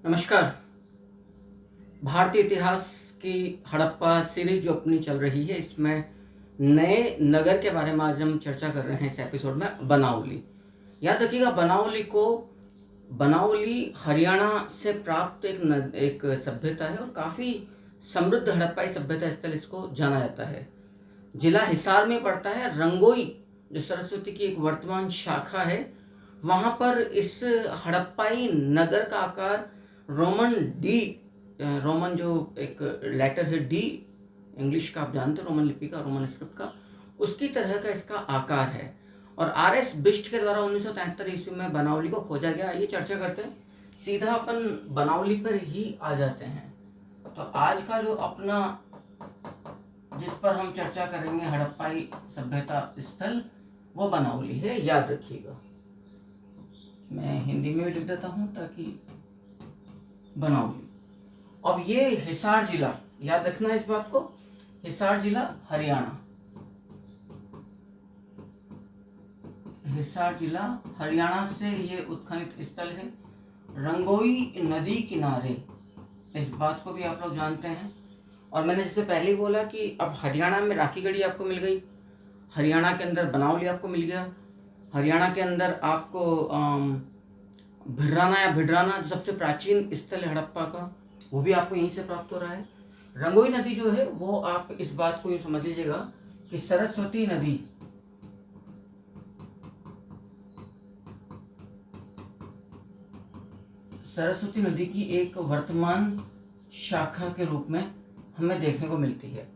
नमस्कार। भारतीय इतिहास की हड़प्पा सीरीज जो अपनी चल रही है, इसमें नए नगर के बारे में आज हम चर्चा कर रहे हैं इस एपिसोड में, बनाउली। याद रखिएगा, बनाउली हरियाणा से प्राप्त एक सभ्यता है और काफ़ी समृद्ध हड़प्पाई सभ्यता स्थल इसको जाना जाता है। जिला हिसार में पड़ता है। रंगोई जो सरस्वती की एक वर्तमान शाखा है, वहाँ पर इस हड़प्पाई नगर का आकार रोमन जो एक लेटर है डी, इंग्लिश का आप जानते हो, रोमन लिपि का, रोमन स्क्रिप्ट का, उसकी तरह का इसका आकार है। और आर.एस. बिष्ट के द्वारा 1973 ईस्वी में बनाउली को खोजा गया। ये चर्चा करते हैं, सीधा अपन बनाउली पर ही आ जाते हैं। तो आज का जो अपना, जिस पर हम चर्चा करेंगे, हड़प्पाई सभ्यता स्थल, वो बनाउली है। याद रखिएगा, मैं हिंदी में भी लिख देता हूं ताकि बनाउली। अब ये हिसार जिला, याद रखना इस बात को, हिसार जिला हरियाणा, हिसार जिला हरियाणा से ये उत्खनित स्थल है। रंगोई नदी किनारे, इस बात को भी आप लोग जानते हैं। और मैंने जैसे पहले ही बोला कि अब हरियाणा में राखीगढ़ी आपको मिल गई, हरियाणा के अंदर बनाउली आपको मिल गया, हरियाणा के अंदर आपको भिडराना या भिडराना जो सबसे प्राचीन स्थल है हड़प्पा का, वो भी आपको यहीं से प्राप्त हो रहा है। रंगोई नदी जो है वो आप इस बात को यूँ समझ लीजिएगा कि सरस्वती नदी की एक वर्तमान शाखा के रूप में हमें देखने को मिलती है।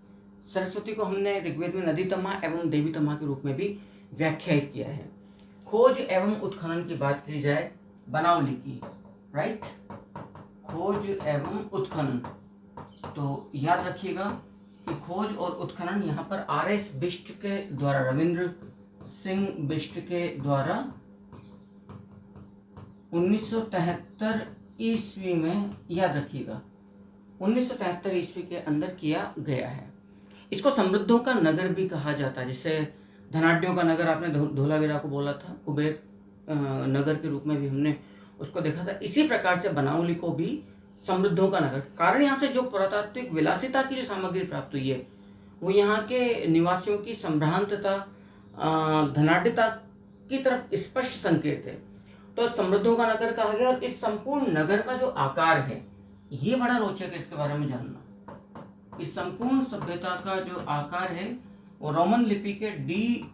सरस्वती को हमने ऋग्वेद में नदी तमा एवं देवी तमा के रूप में भी व्याख्यायित किया है। खोज एवं उत्खनन की बात की जाए बनाउली की, राइट, खोज एवं उत्खनन, तो याद रखिएगा कि खोज और उत्खनन यहाँ पर आर.एस. बिष्ट के द्वारा, रविंद्र सिंह बिष्ट के द्वारा 1973 ईस्वी में, याद रखिएगा 1973 ईस्वी के अंदर किया गया है। इसको समृद्धों का नगर भी कहा जाता है, जिससे धनाढ्यों का नगर आपने धोलावीरा को बोला था, कुबेर नगर के रूप में भी हमने उसको देखा था। इसी प्रकार से बनाउली को भी समृद्धों का नगर, कारण यहाँ से जो पुरातात्विक विलासिता की जो सामग्री प्राप्त हुई है, वो यहाँ के निवासियों की संभ्रांतता, धनाढ्यता की तरफ स्पष्ट संकेत है। तो समृद्धों का नगर कहा गया। और इस संपूर्ण नगर का जो आकार है, ये बड़ा रोचक है इसके बारे में जानना। इस संपूर्ण सभ्यता का जो आकार है वो रोमन लिपि के डी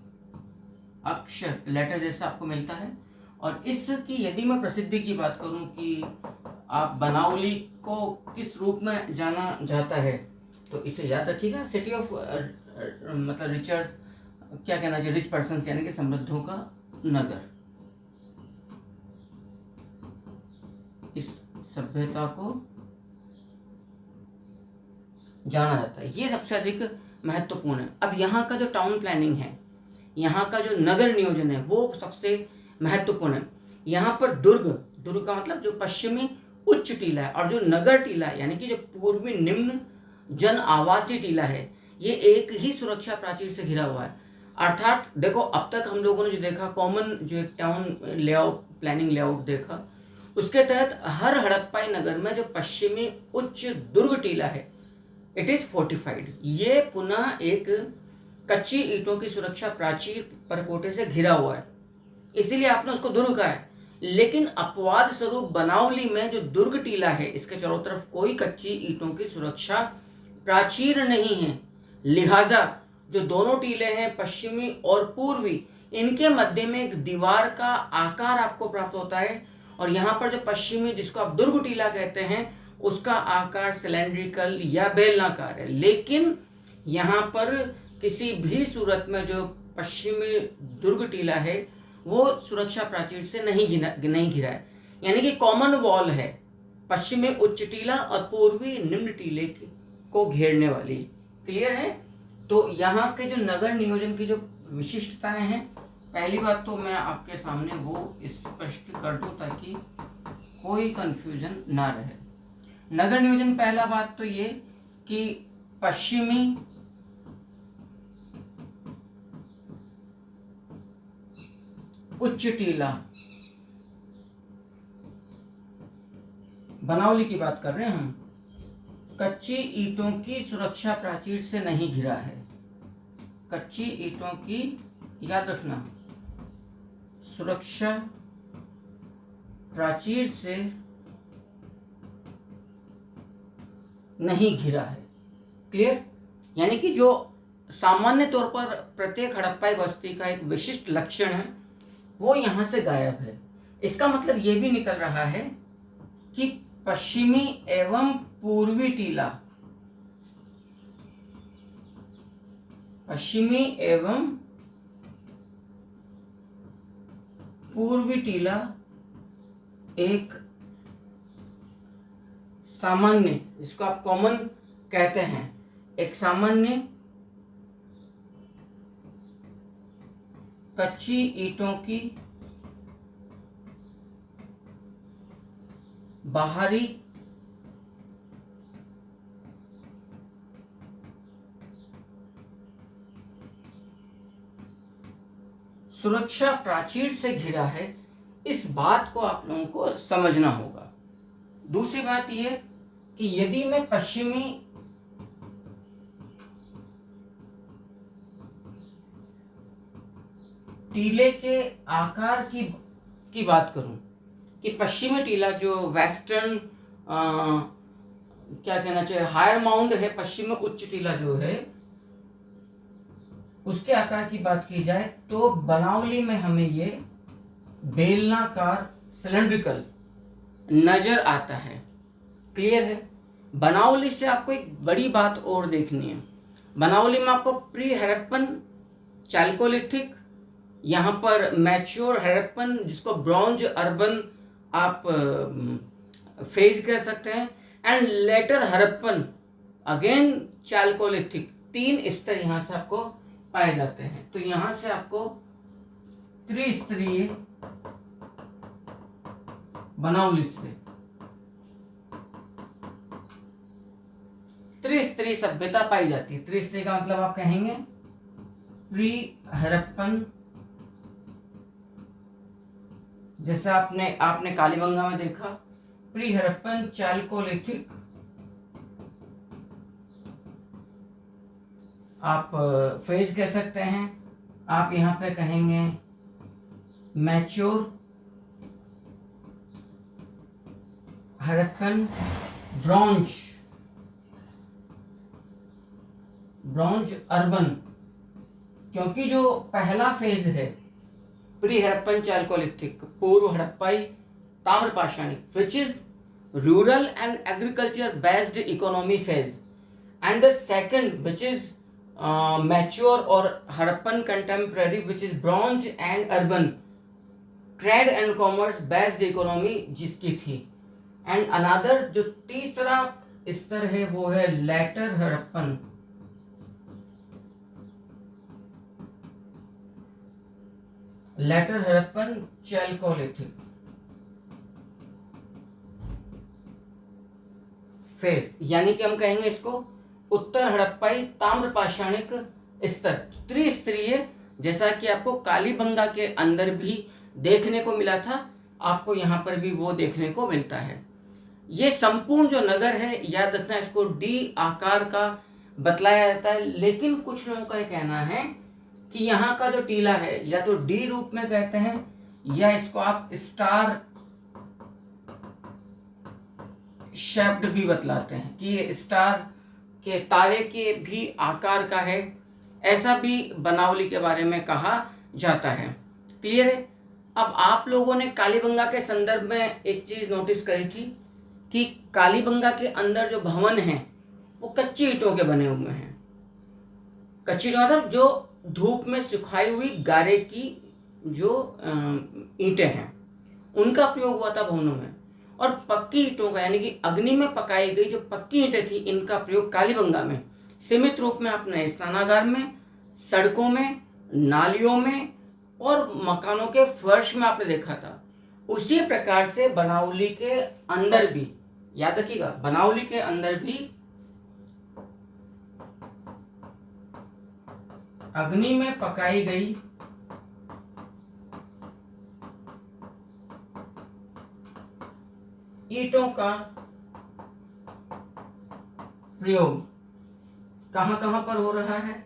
अक्षर, लेटर जैसा आपको मिलता है। और इसकी यदि मैं प्रसिद्धि की बात करूं कि आप बनाउली को किस रूप में जाना जाता है, तो इसे याद रखिएगा, सिटी ऑफ मतलब रिचर्स, क्या कहना चाहिए, रिच पर्सन्स, यानी कि समृद्धों का नगर। इस सभ्यता को जाना जाता है, ये सबसे अधिक महत्वपूर्ण है। अब यहाँ का जो टाउन प्लानिंग है, यहाँ का जो नगर नियोजन है, वो सबसे महत्वपूर्ण है। यहाँ पर दुर्ग का मतलब जो पश्चिमी उच्च टीला है, और जो नगर टीला है, यानी कि जो पूर्वी निम्न जन आवासीय टीला है, ये एक ही सुरक्षा प्राचीर से घिरा हुआ है। अर्थात देखो, अब तक हम लोगों ने जो देखा, कॉमन जो एक टाउन लेआउट, प्लानिंग लेआउट देखा, उसके तहत हर हड़प्पाई नगर में जो पश्चिमी उच्च दुर्ग टीला है, इट इज फोर्टिफाइड। ये पुनः एक कच्ची ईंटों की सुरक्षा प्राचीर परकोटे से घिरा हुआ है, इसीलिए आपने उसको दुर्ग कहा है। लेकिन अपवाद स्वरूप बनाउली में जो दुर्ग टीला है, इसके चारों तरफ कोई कच्ची ईंटों की सुरक्षा प्राचीर नहीं है। लिहाजा जो दोनों टीले हैं, पश्चिमी और पूर्वी, इनके मध्य में एक दीवार का आकार आपको प्राप्त होता है। और यहाँ पर जो पश्चिमी, जिसको आप दुर्ग टीला कहते हैं, उसका आकार सिलेंड्रिकल या बेलनाकार है। लेकिन यहाँ पर किसी भी सूरत में जो पश्चिमी दुर्ग टीला है, वो सुरक्षा प्राचीर से नहीं घिरा है, यानी कि कॉमन वॉल है, पश्चिमी उच्च टीला और पूर्वी निम्न टीले को घेरने वाली। क्लियर है? तो यहाँ के जो नगर नियोजन की जो विशिष्टताएं हैं, पहली बात तो मैं आपके सामने वो स्पष्ट कर दूं ताकि कोई कंफ्यूजन ना रहे। नगर नियोजन, पहला बात तो ये कि पश्चिमी उच्च टीला बनावली की बात कर रहे हैं हम, कच्ची ईंटों की सुरक्षा प्राचीर से नहीं घिरा है। कच्ची ईंटों की, याद रखना, सुरक्षा प्राचीर से नहीं घिरा है। क्लियर? यानी कि जो सामान्य तौर पर प्रत्येक हड़प्पाई बस्ती का एक विशिष्ट लक्षण है वो यहां से गायब है। इसका मतलब ये भी निकल रहा है कि पश्चिमी एवं पूर्वी टीला, पश्चिमी एवं पूर्वी टीला एक सामान्य, जिसको आप कॉमन कहते हैं, एक सामान्य कच्ची ईंटों की बाहरी सुरक्षा प्राचीर से घिरा है। इस बात को आप लोगों को समझना होगा। दूसरी बात यह कि यदि मैं पश्चिमी टीले के आकार की बात करूं, कि पश्चिमी टीला जो वेस्टर्न क्या कहना चाहिए, हायर माउंड है, पश्चिम में उच्च टीला जो है, उसके आकार की बात की जाए तो बनावली में हमें ये बेलनाकार सिलेंड्रिकल नजर आता है। क्लियर है? बनावली से आपको एक बड़ी बात और देखनी है। बनावली में आपको प्री हड़प्पन, चालकोलिथिक, यहाँ पर मैच्योर हड़प्पन, जिसको ब्रॉन्ज अर्बन आप फेज कह सकते हैं, and later Harappan, again Chalcolithic, 3 स्तर यहाँ से आपको पाए जाते हैं। तो यहाँ से आपको त्रिस्तरीय बनावली से त्रिस्तरीय सभ्यता पाई जाती है। त्रिस्तरीय का मतलब आप कहेंगे प्री हड़प्पन, जैसे आपने कालीबंगा में देखा, प्री हड़प्पन, चालकोलिथिक, आप फेज कह सकते हैं, आप यहां पे कहेंगे मैच्योर हड़प्पन, ब्रॉन्ज अर्बन, क्योंकि जो पहला फेज है प्री हड़प्पन चालकोलिथिक, पूर्व हड़प्पाई ताम्रपाषाणिक, which is rural and agriculture based economy phase, and the second which is mature और Harappan contemporary, which is bronze and urban trade and commerce based economy जिसकी थी। एंड अनदर जो तीसरा स्तर है वो है later Harappan, later Harappan chalcolithic फिर, यानी कि हम कहेंगे इसको उत्तर हड़प्पाई ताम्रपाषाणिक स्तर, त्रिस्तरीय, जैसा कि आपको कालीबंगा के अंदर भी देखने को मिला था, आपको यहाँ पर भी वो देखने को मिलता है। ये संपूर्ण जो नगर है, याद रखना, इसको डी आकार का बतलाया जाता है, लेकिन कुछ लोगों का ये कहना है कि यहाँ का जो टीला है या तो डी रूप में कहते हैं, या इसको आप स्टार शेप्ड भी बतलाते हैं कि ये स्टार के तारे के भी आकार का है, ऐसा भी बनावली के बारे में कहा जाता है। क्लियर है? अब आप लोगों ने कालीबंगा के संदर्भ में एक चीज नोटिस करी थी कि कालीबंगा के अंदर जो भवन हैं वो कच्ची ईंटों के बने हुए हैं। कच्ची ईंटों मतलब जो धूप में सुखाई हुई गारे की जो ईंटें हैं, उनका प्रयोग हुआ था भवनों में। और पक्की ईंटों का, यानी कि अग्नि में पकाई गई जो पक्की ईंटें थी, इनका प्रयोग कालीबंगा में सीमित रूप में आपने स्नानागार में, सड़कों में, नालियों में और मकानों के फर्श में आपने देखा था। उसी प्रकार से बनावली के अंदर भी, याद रखिएगा, बनावली के अंदर भी अग्नि में पकाई गई ईंटों का प्रयोग कहां कहां पर हो रहा है?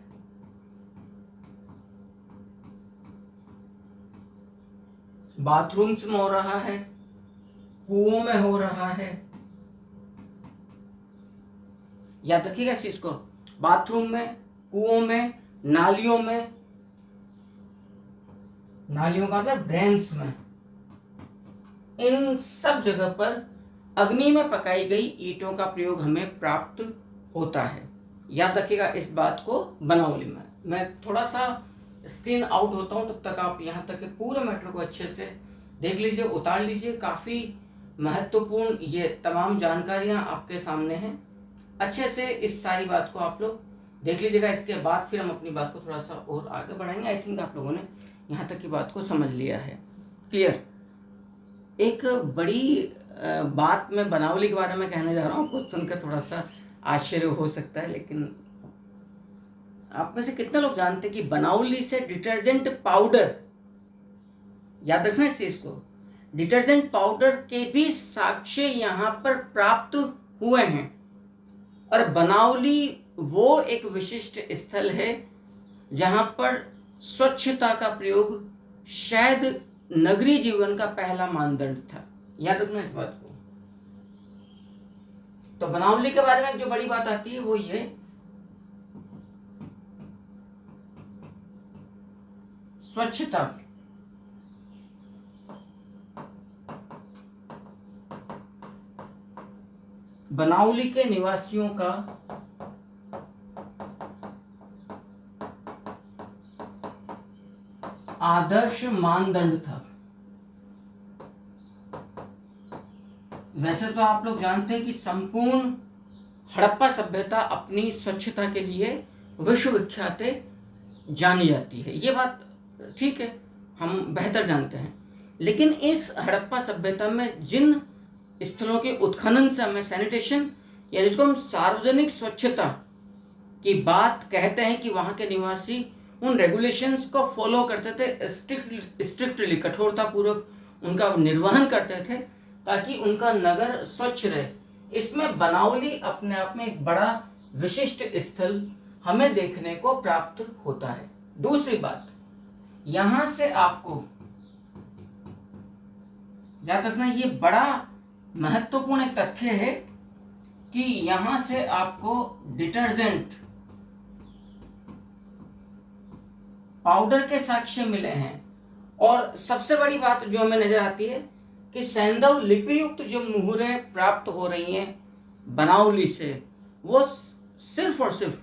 बाथरूम्स में हो रहा है, कुओं में हो रहा है। याद रखिएगा इस चीज को, बाथरूम में, कुओं में, नालियों में, नालियों का मतलब ड्रेन्स में, इन सब जगह पर अग्नि में पकाई गई ईंटों का प्रयोग हमें प्राप्त होता है। याद रखिएगा इस बात को बनावली में। मैं थोड़ा सा स्क्रीन आउट होता हूं, तब तक आप यहाँ तक के पूरे मैटर को अच्छे से देख लीजिए, उतार लीजिए। काफ़ी महत्वपूर्ण ये तमाम जानकारियाँ आपके सामने हैं। अच्छे से इस सारी बात को आप लोग देख लीजिएगा। इसके बाद फिर हम अपनी बात को थोड़ा सा और आगे बढ़ाएंगे। आई थिंक आप लोगों ने यहाँ तक की बात को समझ लिया है। क्लियर? एक बड़ी बात मैं बनावली के बारे में कहने जा रहा हूँ, आपको सुनकर थोड़ा सा आश्चर्य हो सकता है, लेकिन आप में से कितने लोग जानते हैं कि बनावली से डिटर्जेंट पाउडर, याद रखना इस चीज को, डिटर्जेंट पाउडर के भी साक्ष्य यहाँ पर प्राप्त हुए हैं। और बनावली वो एक विशिष्ट स्थल है जहां पर स्वच्छता का प्रयोग शायद नगरीय जीवन का पहला मानदंड था। याद रखना इस बात को। तो बनावली के बारे में जो बड़ी बात आती है वो ये, स्वच्छता। बनावली के निवासियों का आदर्श मानदंड था। वैसे तो आप लोग जानते हैं कि संपूर्ण हड़प्पा सभ्यता अपनी स्वच्छता के लिए विश्वविख्यात जानी जाती है। ये बात ठीक है, हम बेहतर जानते हैं। लेकिन इस हड़प्पा सभ्यता में जिन स्थलों के उत्खनन से हमें सैनिटेशन, या जिसको हम सार्वजनिक स्वच्छता की बात कहते हैं, कि वहाँ के निवासी उन रेगुलेशंस को फॉलो करते थे, स्ट्रिक्टली, कठोरतापूर्वक उनका निर्वहन करते थे ताकि उनका नगर स्वच्छ रहे। इसमें बनावली अपने आप में एक बड़ा विशिष्ट स्थल हमें देखने को प्राप्त होता है। दूसरी बात, यहां से आपको याद रखना, ये बड़ा महत्वपूर्ण एक तथ्य है कि यहां से आपको डिटर्जेंट पाउडर के साक्ष्य मिले हैं। और सबसे बड़ी बात जो हमें नजर आती है कि सैंधव लिपि युक्त जो मुहरें प्राप्त हो रही हैं बनावली से, वो सिर्फ और सिर्फ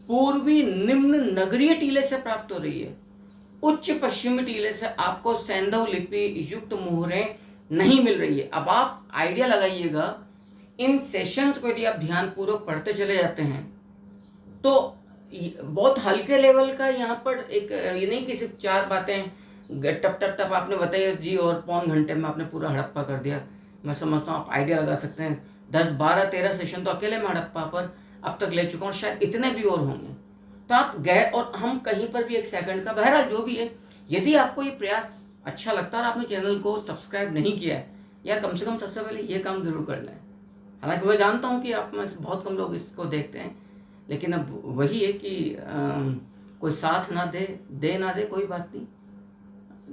पूर्वी निम्न नगरीय टीले से प्राप्त हो रही है। उच्च पश्चिमी टीले से आपको सैंधव लिपि युक्त मुहरें नहीं मिल रही है। अब आप आइडिया लगाइएगा, इन सेशंस को यदि आप ध्यानपूर्वक पढ़ते चले जाते हैं तो बहुत हल्के लेवल का यहाँ पर एक, ये नहीं कि सिर्फ 4 बातें टप टप टप आपने बताई जी और पौन घंटे में आपने पूरा हड़प्पा कर दिया। मैं समझता हूँ आप आइडिया लगा सकते हैं, 10, 12, 13 सेशन तो अकेले में हड़प्पा पर अब तक ले चुका हूँ, शायद इतने भी और होंगे। तो आप गए, और हम कहीं पर भी 1 सेकंड का, बहरहाल जो भी है, यदि आपको ये प्रयास अच्छा लगता है और आपने चैनल को सब्सक्राइब नहीं किया है, या कम से कम सबसे पहले ये काम जरूर कर लें। हालांकि मैं जानता हूँ कि आप में से बहुत कम लोग इसको देखते हैं, लेकिन अब वही है कि कोई साथ ना दे ना दे कोई बात नहीं,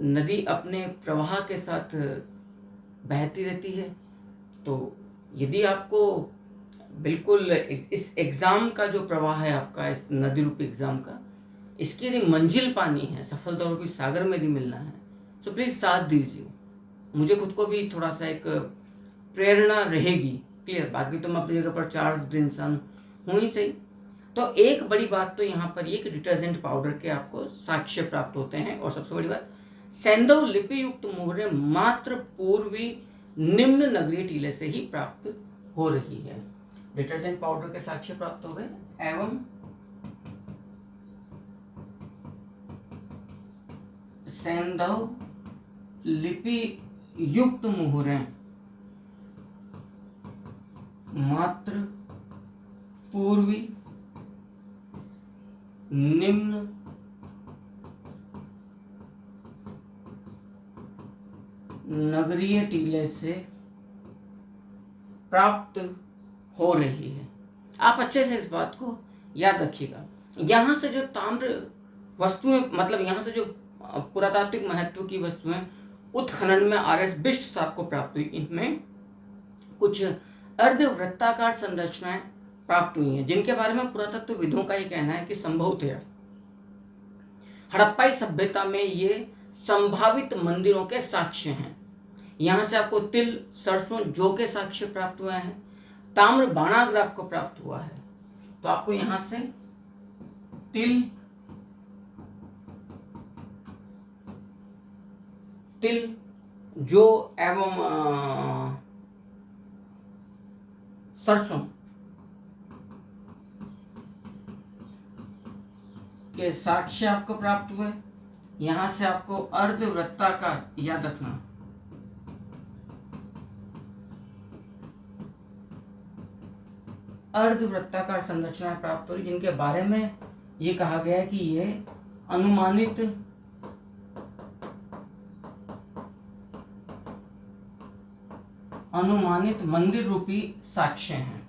नदी अपने प्रवाह के साथ बहती रहती है। तो यदि आपको बिल्कुल इस एग्ज़ाम का जो प्रवाह है आपका, इस नदी रूपी एग्ज़ाम का, इसकी यदि मंजिल पानी है, सफलता रूपी सागर में यदि मिलना है, तो प्लीज़ साथ दीजिए। मुझे खुद को भी थोड़ा सा एक प्रेरणा रहेगी। क्लियर? बाकी तो मैं अपनी जगह पर चार्ज इंसान हूँ ही सही। तो एक बड़ी बात तो यहाँ पर ये कि डिटर्जेंट पाउडर के आपको साक्ष्य प्राप्त होते हैं। और सबसे बड़ी बात, सैंधव लिपि युक्त मुहरें मात्र पूर्वी निम्न नगरीय टीले से ही प्राप्त हो रही है। डिटर्जेंट पाउडर के साक्ष्य प्राप्त हो गए, एवं सैंधव लिपि युक्त मुहरें मात्र पूर्वी निम्न नगरीय टीले से प्राप्त हो रही है। आप अच्छे से इस बात को याद रखिएगा। यहाँ से जो ताम्र वस्तुएं, मतलब यहाँ से जो पुरातात्विक महत्व की वस्तुएं उत्खनन में आर.एस. बिष्ट साहब को प्राप्त हुई, इनमें कुछ अर्धवृत्ताकार संरचनाएं प्राप्त हुई हैं, जिनके बारे में पुरातत्वविदों का ये कहना है कि संभवतः हड़प्पाई सभ्यता में ये संभावित मंदिरों के साक्ष्य हैं। यहाँ से आपको तिल, सरसों, जौ के साक्ष्य प्राप्त हुए हैं। ताम्र बाणाग्र आपको प्राप्त हुआ है। तो आपको यहाँ से तिल, जौ एवं सरसों के साक्ष्य आपको प्राप्त हुए। यहां से आपको अर्धवृत्ताकार, याद रखना, अर्धवृत्ताकार संरचनाएं प्राप्त हो रही, जिनके बारे में ये कहा गया है कि ये अनुमानित मंदिर रूपी साक्ष्य हैं।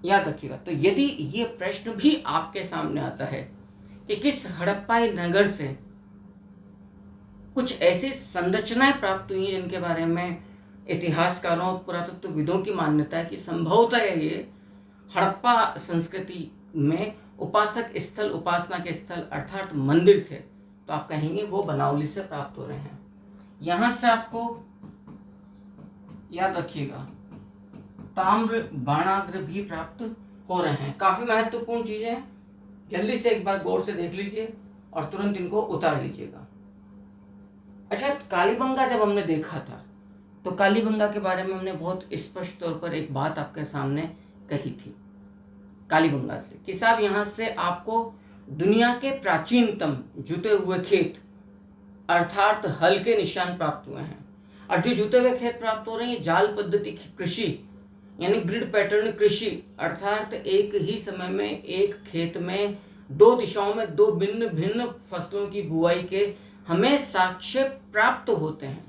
याद रखिएगा। तो यदि ये प्रश्न भी आपके सामने आता है कि किस हड़प्पाई नगर से कुछ ऐसी संरचनाएं प्राप्त हुई जिनके बारे में इतिहासकारों और पुरातत्वविदों की मान्यता है कि संभवतः ये हड़प्पा संस्कृति में उपासक स्थल, उपासना के स्थल अर्थात मंदिर थे, तो आप कहेंगे वो बनावली से प्राप्त हो रहे हैं। यहां से आपको याद रखिएगा ताम्र बाणाग्र भी प्राप्त हो रहे हैं। काफी महत्वपूर्ण चीजें हैं, जल्दी से एक बार गौर से देख लीजिए और तुरंत इनको उतार लीजिएगा। अच्छा, कालीबंगा जब हमने देखा था तो कालीबंगा के बारे में हमने बहुत स्पष्ट तौर पर एक बात आपके सामने कही थी कालीबंगा से कि साहब यहाँ से आपको दुनिया के प्राचीनतम जुते हुए खेत अर्थात हल के निशान प्राप्त हुए हैं। और जो जुते हुए खेत प्राप्त हो रहे हैं जाल पद्धति की कृषि, यानी ग्रिड पैटर्न कृषि, अर्थात एक ही समय में एक खेत में दो दिशाओं में दो भिन्न भिन्न फसलों की बुआई के हमें साक्ष्य प्राप्त होते हैं।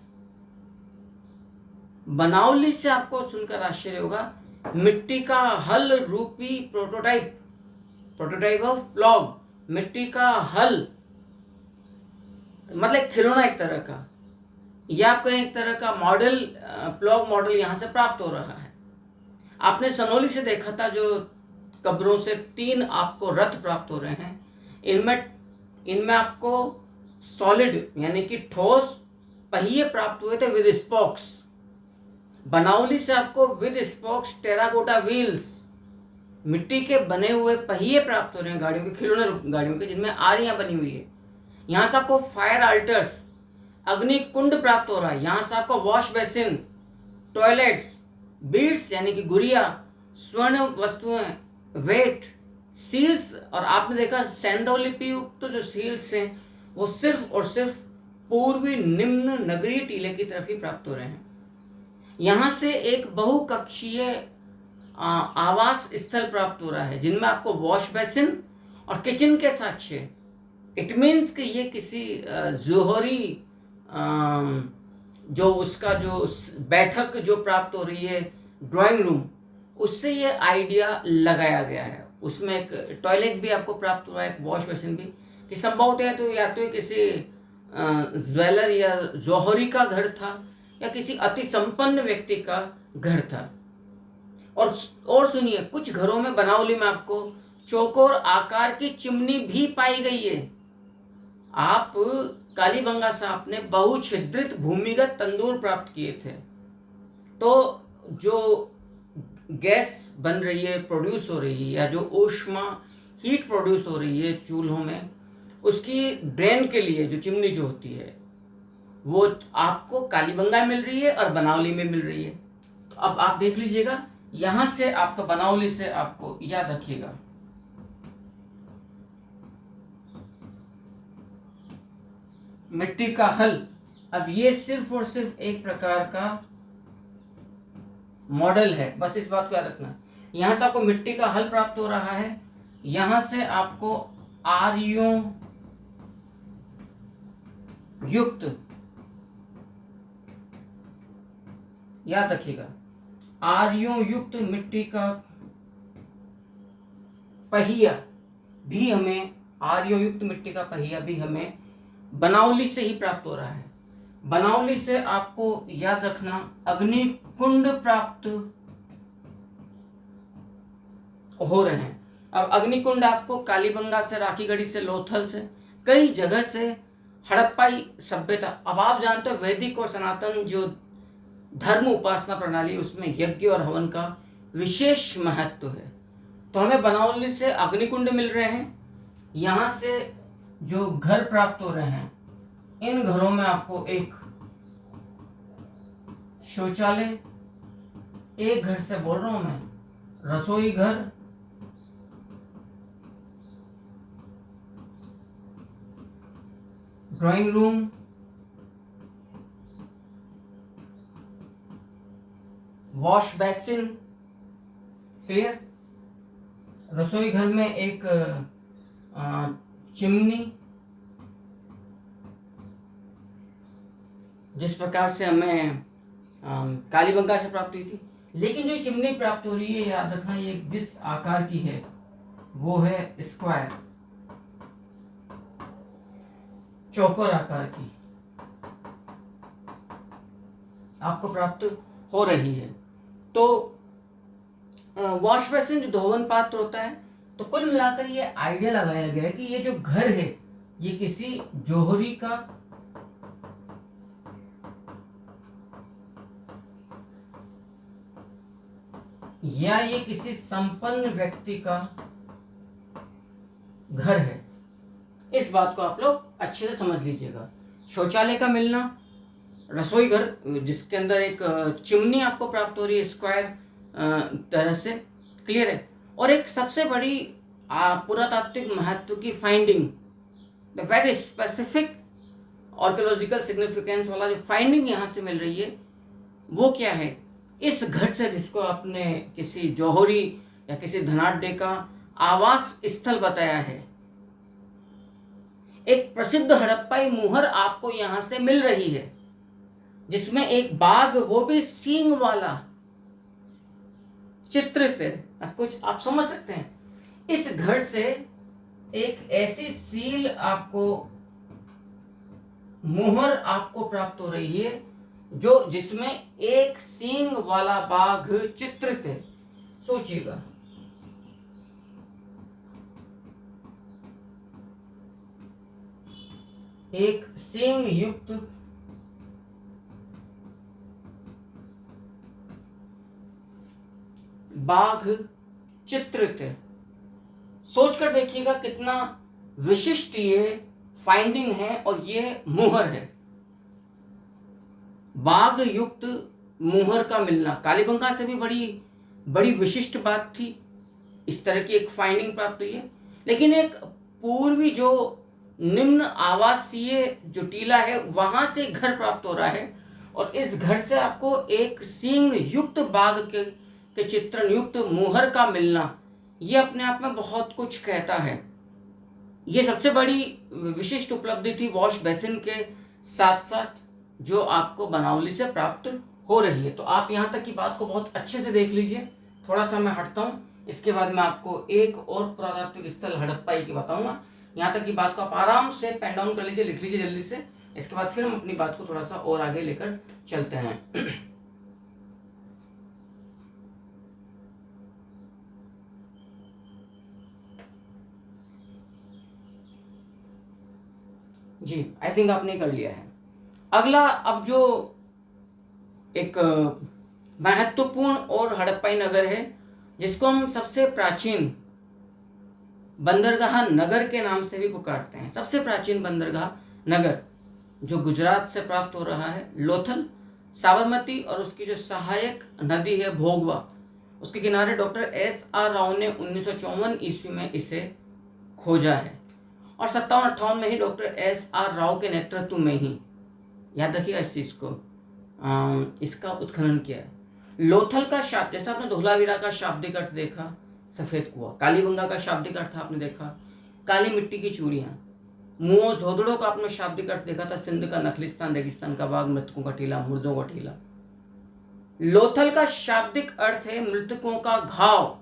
बनावली से आपको सुनकर आश्चर्य होगा, मिट्टी का हल रूपी प्रोटोटाइप ऑफ प्लॉग, मिट्टी का हल मतलब खिलौना एक तरह का, या आपका एक तरह का मॉडल, प्लॉग मॉडल यहां से प्राप्त हो रहा है। आपने सनोली से देखा था जो कब्रों से 3 आपको रथ प्राप्त हो रहे हैं। इनमें आपको सॉलिड यानी कि ठोस पहिए प्राप्त हुए थे विद स्पोक्स। बनावली से आपको विद स्पोक्स टेराकोटा व्हील्स, मिट्टी के बने हुए पहिए प्राप्त हो रहे हैं गाड़ियों के, खिलौने गाड़ियों के, जिनमें आरियां बनी हुई है। यहाँ से आपको फायर अल्टर्स, अग्नि कुंड प्राप्त हो रहा है। यहाँ से आपको वॉश बेसिन, टॉयलेट्स, बीड्स यानी कि गुड़िया, स्वर्ण वस्तुएं, वेट, सील्स, और आपने देखा सैंधवलिपि युक्त जो सील्स हैं वो सिर्फ और सिर्फ पूर्वी निम्न नगरीय टीले की तरफ ही प्राप्त हो रहे हैं। यहाँ से एक बहुकक्षीय आवास स्थल प्राप्त हो रहा है जिनमें आपको वॉश बेसिन और किचन के साक्ष्य। इट मीन्स कि ये किसी जोहरी जो उसका जो बैठक जो प्राप्त हो रही है ड्राइंग रूम, उससे ये आइडिया लगाया गया है। उसमें एक टॉयलेट भी आपको प्राप्त हुआ है, एक वॉश बेसिन भी, कि संभवतः है तो या तो किसी ज्वेलर या जौहरी का घर था या किसी अति संपन्न व्यक्ति का घर था। और सुनिए, कुछ घरों में बनावली में आपको चौकोर आकार की चिमनी भी पाई गई है। आप कालीबंगा साहब ने बहुछिद्रित भूमिगत तंदूर प्राप्त किए थे। तो जो गैस बन रही है, प्रोड्यूस हो रही है, या जो ऊष्मा हीट प्रोड्यूस हो रही है चूल्हों में, उसकी ड्रेन के लिए जो चिमनी जो होती है वो आपको कालीबंगा मिल रही है और बनावली में मिल रही है। तो अब आप देख लीजिएगा, यहां से आपका बनावली से आपको याद रखिएगा मिट्टी का हल। अब ये सिर्फ और सिर्फ एक प्रकार का मॉडल है, बस इस बात को याद रखना। यहां से आपको मिट्टी का हल प्राप्त हो रहा है, यहां से आपको आरियों युक्त, याद रखिएगा, आर्यों युक्त मिट्टी का पहिया भी हमें आर्यों युक्त मिट्टी का पहिया भी हमें बनावली से ही प्राप्त हो रहा है। बनावली से आपको याद रखना अग्निकुंड प्राप्त हो रहे हैं। अब अग्निकुंड आपको कालीबंगा से, राखीगढ़ी से, लोथल से, कई जगह से हड़प्पाई सभ्यता। अब आप जानते हो वैदिक और सनातन जो धर्म उपासना प्रणाली उसमें यज्ञ और हवन का विशेष महत्व है। तो हमें बनावली से अग्निकुंड मिल रहे हैं, यहाँ से जो घर प्राप्त हो रहे हैं, इन घरों में आपको एक शौचालय, एक घर से बोल रहा हूं मैं, रसोई घर, ड्राइंग रूम, वॉश बेसिन, फिर रसोई घर में एक चिमनी, जिस प्रकार से हमें कालीबंगा से प्राप्त हुई थी। लेकिन जो चिमनी प्राप्त हो रही है, याद रखना ये जिस आकार की है वो है स्क्वायर, चौकोर आकार की आपको प्राप्त हो रही है। तो वॉश बेसिन जो धोवन पात्र होता है। तो कुल मिलाकर ये आइडिया लगाया गया है कि ये जो घर है ये किसी जौहरी का या ये किसी संपन्न व्यक्ति का घर है। इस बात को आप लोग अच्छे से समझ लीजिएगा। शौचालय का मिलना, रसोई घर जिसके अंदर एक चिमनी आपको प्राप्त हो रही है स्क्वायर तरह से, क्लियर है। और एक सबसे बड़ी पुरातात्विक महत्व की finding, the very specific archaeological significance वाला जो फाइंडिंग यहाँ से मिल रही है वो क्या है? इस घर से, जिसको आपने किसी जौहरी या किसी धनाढ्य का आवास स्थल बताया है, एक प्रसिद्ध हड़प्पाई मुहर आपको यहां से मिल रही है, जिसमें एक बाघ, वो भी सींग वाला, चित्रित है। अब कुछ आप समझ सकते हैं। इस घर से एक ऐसी सील आपको, मुहर आपको प्राप्त हो रही है जो जिसमें एक सींग वाला बाघ चित्रित है। सोचिएगा, एक सींग युक्त बाघ चित्रित है। सोचकर देखिएगा कितना विशिष्ट ये फाइंडिंग है और ये मुहर है। बाघ युक्त मुहर का मिलना कालीबंगा से भी बड़ी बड़ी विशिष्ट बात थी। इस तरह की एक फाइंडिंग प्राप्त हुई है। लेकिन एक पूर्वी जो निम्न आवासीय जो टीला है वहां से घर प्राप्त हो रहा है और इस घर से आपको एक सींग युक्त बाघ के चित्रण युक्त मुहर का मिलना, ये अपने आप में बहुत कुछ कहता है। ये सबसे बड़ी विशिष्ट उपलब्धि थी वॉश बेसिन के साथ साथ जो आपको बनावली से प्राप्त हो रही है। तो आप यहाँ तक की बात को बहुत अच्छे से देख लीजिए। थोड़ा सा मैं हटता हूँ, इसके बाद मैं आपको एक और पुरातात्विक स्थल हड़प्पाई की बताऊंगा। यहाँ तक की बात को आप आराम से पेन डाउन कर लीजिए, लिख लीजिए जल्दी से। इसके बाद फिर हम अपनी बात को थोड़ा सा और आगे लेकर चलते हैं। जी, आई थिंक आपने कर लिया है। अगला अब जो एक महत्वपूर्ण और हड़प्पाई नगर है जिसको हम सबसे प्राचीन बंदरगाह नगर के नाम से भी पुकारते हैं। सबसे प्राचीन बंदरगाह नगर जो गुजरात से प्राप्त हो रहा है, लोथल, साबरमती और उसकी जो सहायक नदी है भोगवा, उसके किनारे डॉक्टर SR राव ने 1954 ईस्वी में इसे खोजा है और 57-58 में ही डॉक्टर SR राव के नेतृत्व में ही, याद रखिएगा इस चीज़ को, इसका उत्खनन किया है। लोथल का शाब्द, जैसा आपने धोलावीरा का शाब्दिक अर्थ देखा सफ़ेद कुआं, कालीबंगा का शाब्दिक अर्थ आपने देखा काली मिट्टी की चूड़ियाँ, मुओ झोदड़ों का आपने शाब्दिक अर्थ देखा था सिंध का नखलिस्तान, रेगिस्तान का बाग, मृतकों का टीला, मुर्दों का टीला। लोथल का शाब्दिक अर्थ है मृतकों का घाव,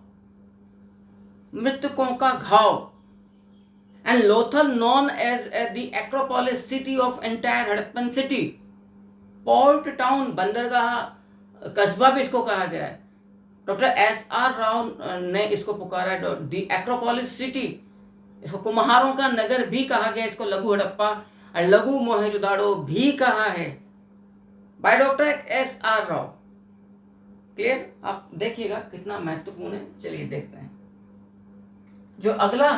मृतकों का घाव। And Lothal known as the acropolis city of entire Harappan city. Port town, बंदरगाह कस्बा भी इसको कहा गया है। Doctor SR. राव ने इसको पुकारा द एक्रोपोलिस सिटी, इसको कुम्हारों का नगर भी कहा गया, इसको लघु हड़प्पा और लघु मोहेंजोदाड़ो भी कहा है by doctor SR. Rao. Clear? आप देखिएगा कितना महत्वपूर्ण है। चलिए देखते हैं जो अगला